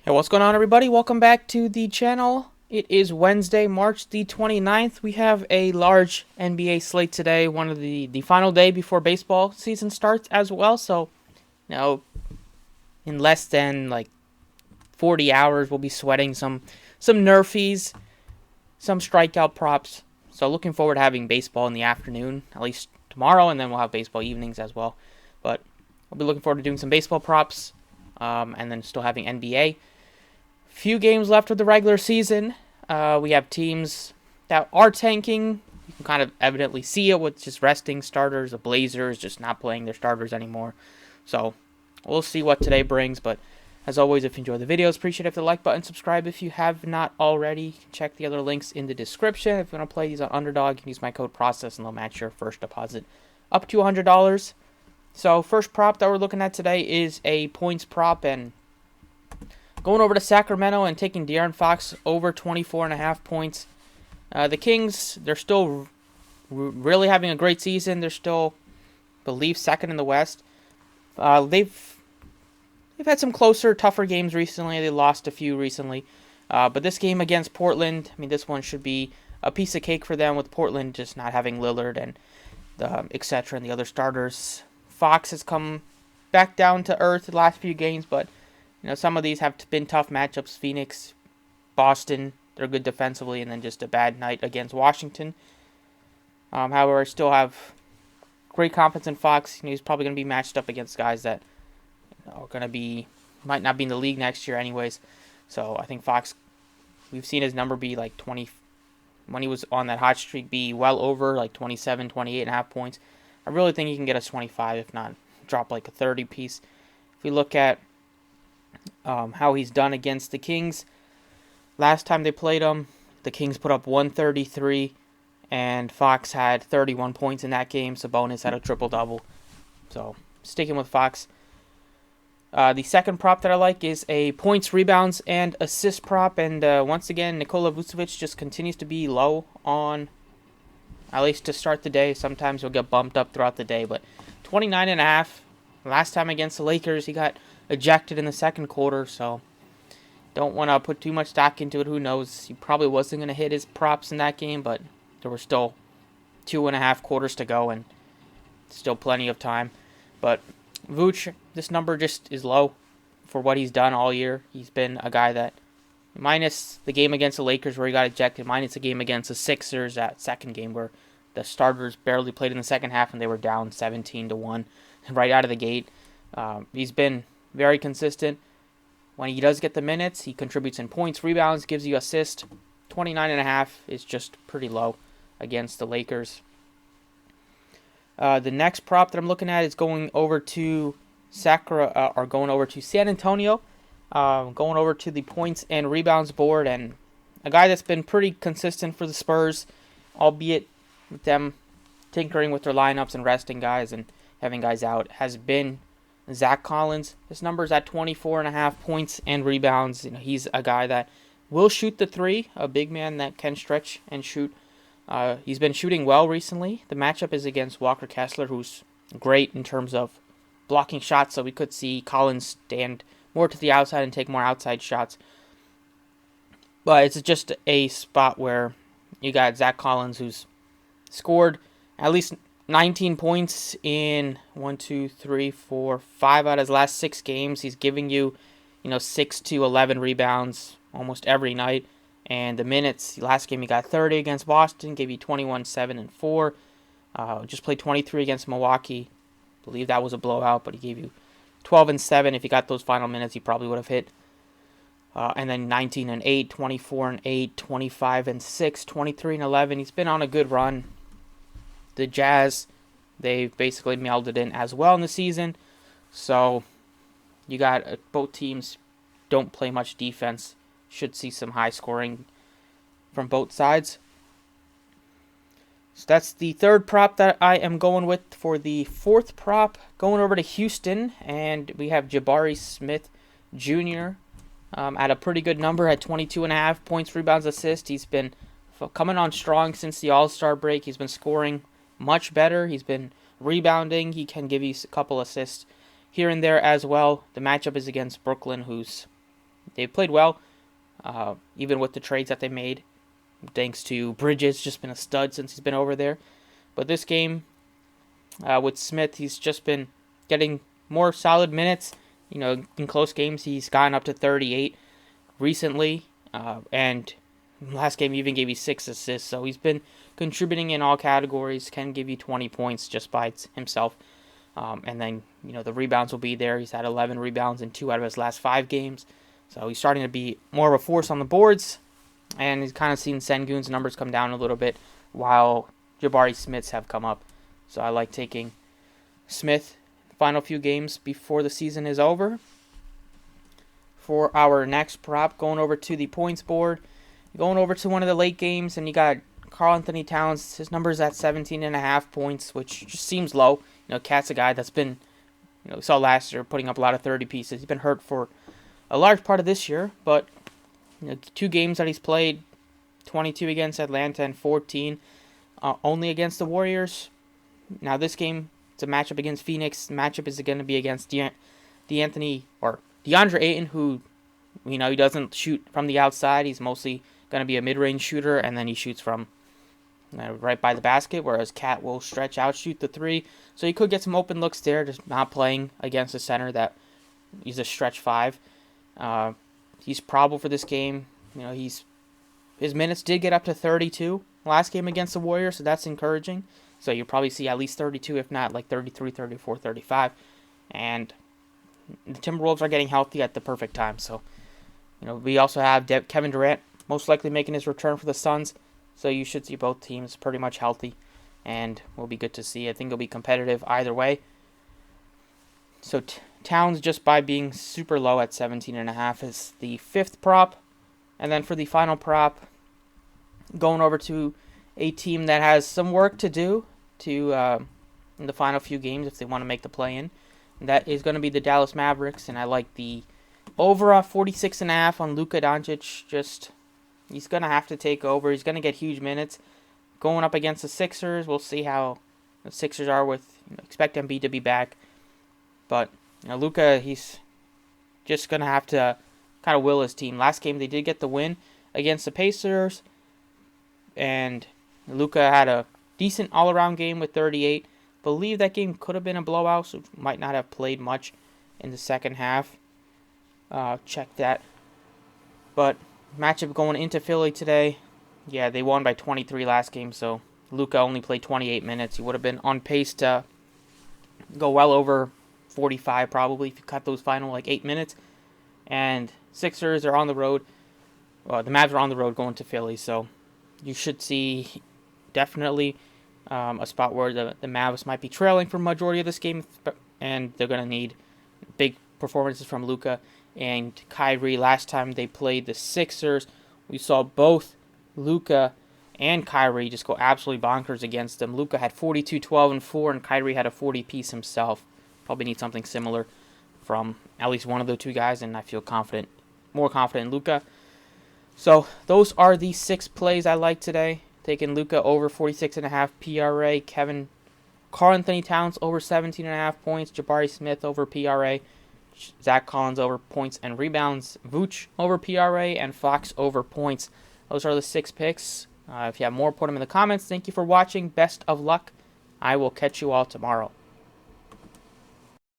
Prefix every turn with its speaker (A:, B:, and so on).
A: Hey, what's going on, everybody? Welcome back to the channel. It is Wednesday, March the 29th. We have a large NBA slate today, one of the final day before baseball season starts as well. So, in less than 40 hours, we'll be sweating some nerfies, some strikeout props. So, looking forward to having baseball in the afternoon, at least tomorrow, and then we'll have baseball evenings as well. But I'll be looking forward to doing some baseball props, and then still having NBA. Few games left of the regular season. We have teams that are tanking. You can kind of evidently see it with just resting starters. The Blazers just not playing their starters anymore. So we'll see what today brings. But as always, if you enjoy the videos, appreciate it if the like button, subscribe if you have not already. Check the other links in the description. If you want to play these on Underdog, you can use my code PROCESS and they'll match your first deposit up to $100. So first prop that we're looking at today is a points prop, and going over to Sacramento and taking De'Aaron Fox over 24.5 points. The Kings, they're still really having a great season. They're still, I believe, second in the West. They've had some closer, tougher games recently. They lost a few recently. But this game against Portland, this one should be a piece of cake for them, with Portland just not having Lillard and etc. and the other starters. Fox has come back down to earth the last few games, but some of these have been tough matchups. Phoenix, Boston, they're good defensively, and then just a bad night against Washington. However, I still have great confidence in Fox. He's probably going to be matched up against guys that are going to might not be in the league next year anyways. So I think Fox, we've seen his number be like 20, when he was on that hot streak, be well over like 27, 28.5 points. I really think he can get us 25, if not drop like a 30 piece. If we look at how he's done against the Kings. Last time they played him, the Kings put up 133, and Fox had 31 points in that game. Sabonis had a triple-double. So, sticking with Fox. The second prop that I like is a points, rebounds, and assist prop. And once again, Nikola Vucevic just continues to be low on, at least to start the day. Sometimes he'll get bumped up throughout the day, but 29.5. Last time against the Lakers, he got ejected in the second quarter, so don't want to put too much stock into it. Who knows? He probably wasn't going to hit his props in that game, but there were still 2.5 quarters to go and still plenty of time. But Vooch, this number just is low for what he's done all year. He's been a guy that, minus the game against the Lakers where he got ejected, minus the game against the Sixers, that second game where the starters barely played in the second half and they were down 17-1 right out of the gate. He's been very consistent. When he does get the minutes, he contributes in points, rebounds, gives you assists. 29.5 is just pretty low against the Lakers. The next prop that I'm looking at is going over to San Antonio. Going over to the points and rebounds board, and a guy that's been pretty consistent for the Spurs, albeit with them tinkering with their lineups and resting guys and having guys out, has been Zach Collins. This number is at 24.5 points and rebounds. He's a guy that will shoot the three, a big man that can stretch and shoot. He's been shooting well recently. The matchup is against Walker Kessler, who's great in terms of blocking shots, so we could see Collins stand more to the outside and take more outside shots. But it's just a spot where you got Zach Collins, who's scored at least 19 points in 5 out of his last 6 games. He's giving you, 6 to 11 rebounds almost every night. And the minutes, last game he got 30 against Boston, gave you 21, 7, and 4. Just played 23 against Milwaukee. I believe that was a blowout, but he gave you 12 and 7. If he got those final minutes, he probably would have hit. And then 19 and 8, 24 and 8, 25 and 6, 23 and 11. He's been on a good run. The Jazz, they've basically mailed it in as well in the season. So you got both teams don't play much defense. Should see some high scoring from both sides. So that's the third prop that I am going with. For the fourth prop, going over to Houston, and we have Jabari Smith Jr. At a pretty good number at 22.5 points, rebounds, assists. He's been coming on strong since the All-Star break. He's been scoring much better. He's been rebounding. He can give you a couple assists here and there as well. The matchup is against Brooklyn, who's they played well, even with the trades that they made. Thanks to Bridges, just been a stud since he's been over there. But this game with Smith, he's just been getting more solid minutes. In close games, he's gotten up to 38 recently, and last game he even gave you 6 assists. So he's been contributing in all categories. Can give you 20 points just by himself. And then, the rebounds will be there. He's had 11 rebounds in 2 out of his last 5 games. So he's starting to be more of a force on the boards. And he's kind of seen Sengun's numbers come down a little bit while Jabari Smith's have come up. So I like taking Smith final few games before the season is over. For our next prop, going over to the points board, going over to one of the late games, and you got Karl-Anthony Towns. His number's at 17.5 points, which just seems low. Cat's a guy that's been, we saw last year putting up a lot of 30 pieces. He's been hurt for a large part of this year, but 2 games that he's played, 22 against Atlanta and 14 only against the Warriors. Now this game, it's a matchup against Phoenix. The matchup is going to be against DeAndre Ayton, who, he doesn't shoot from the outside. He's mostly going to be a mid-range shooter, and then he shoots from right by the basket, whereas Cat will stretch out, shoot the 3. So he could get some open looks there, just not playing against a center that he's a stretch 5. He's probable for this game. His minutes did get up to 32 last game against the Warriors, so that's encouraging. So you'll probably see at least 32, if not like 33, 34, 35. And the Timberwolves are getting healthy at the perfect time. So, we also have Kevin Durant most likely making his return for the Suns. So you should see both teams pretty much healthy. And will be good to see. I think it'll be competitive either way. So Towns, just by being super low at 17.5, is the 5th prop. And then for the final prop, going over to a team that has some work to do in the final few games if they want to make the play-in. That is going to be the Dallas Mavericks, and I like the over 46.5 on Luka Doncic. He's going to have to take over. He's going to get huge minutes. Going up against the Sixers, we'll see how the Sixers are with, expect Embiid to be back. But, Luka, he's just going to have to kind of will his team. Last game, they did get the win against the Pacers, and Luka had a decent all-around game with 38. Believe that game could have been a blowout, so might not have played much in the second half. Check that. But matchup going into Philly today, yeah, they won by 23 last game, so Luka only played 28 minutes. He would have been on pace to go well over 45 probably if you cut those final 8 minutes. And Sixers are on the road. The Mavs are on the road going to Philly, so you should see definitely a spot where the Mavs might be trailing for majority of this game, and they're going to need big performances from Luka and Kyrie. Last time they played the Sixers, we saw both Luka and Kyrie just go absolutely bonkers against them. Luka had 42, 12, and 4, and Kyrie had a 40-piece himself. Probably need something similar from at least one of the two guys, and I feel more confident in Luka. So those are the 6 plays I like today. Taking Luka over 46.5 PRA, Karl-Anthony Towns over 17.5 points, Jabari Smith over PRA, Zach Collins over points and rebounds, Vooch over PRA, and Fox over points. Those are the 6 picks. If you have more, put them in the comments. Thank you for watching. Best of luck. I will catch you all tomorrow.